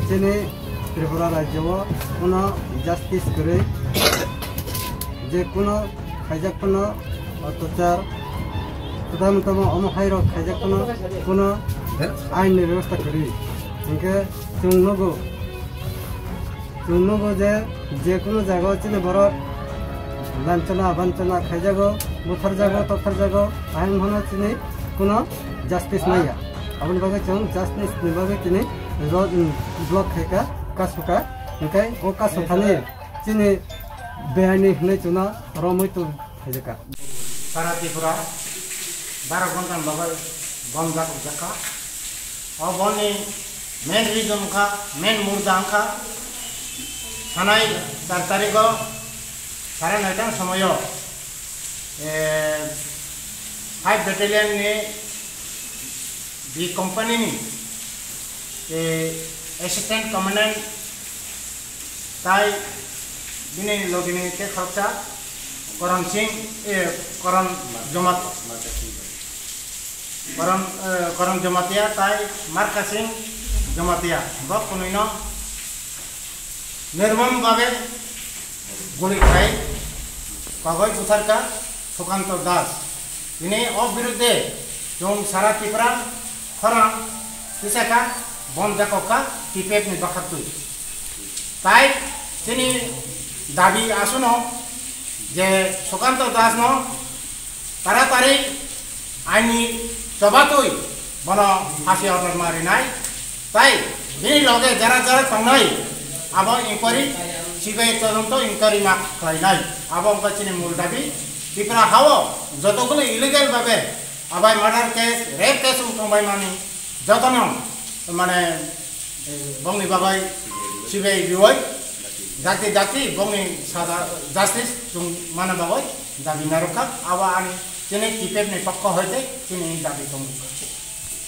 Sini Tripura Rajya কোনো justice করে যে কোনো খাইজাক কোনো অত্যাচার প্রধানত অমহাইর খাইজাক কোনো আইনের ব্যবস্থা করি ইনকে চুনগো যে কোনো জায়গা চিনে বড় লাঞ্ছনা বাঞ্ছনা খাইজাগো বুথার জাগো তথার জাগো আইন ভানো চিনি কোনো জাস্টিস নাইয়া আপনি বাগে চুন জাস্টিস নিবাগে চিনি ब्लॉक है का सुखा इनके वो का सुखाने चिने बेहानी नहीं चुना रोमई तो है का सारा त्रिपुरा 12 घंटा बगल बंद जाकर जका और बनी मेन रीजन का मेन मुर्दा का थानाई 4 तारीख को 9:30 समय 5 बैटालियन ने बी कंपनी ने असिस्टेंट कमांडेंट ताई दिने लोगिने के खर्चा करण सिंह करण जमातिया ताई मार्का सिंह जमातिया बक कुनिनो निर्मम भावे गुली खाई कागज उथार का सुकांत दास दिने और विरुद्धे जो सारा त्रिपुरा खरा किसा का बंद जाको का टीपेप में बखतु ताई तिनी दाबी आसुनो जे सुकांत दास नो तारातारी आईनी चबातुई बनो फांसी ऑर्डर मारी नाई ताई बिनी लगे जरा जरा तंगनाई अब इंक्वायरी सीबीआई तदंत इंक्वायरी मार्क खाई नाई अब उनका चिनी मूल दाबी त्रिपुरा हावो जतगुलो इलिगल भावे अबाय मर्डर केस रेप केस उठबाय मानी जतन माने बंगनी बाबाई सीबीआई बिवाई जाति जाति बंगनी सादा जस्टिस तुम माने बाबाई दाबी नारुका आवा आनी चिने कीपेप ने पक्का होते चिने दाबी तुम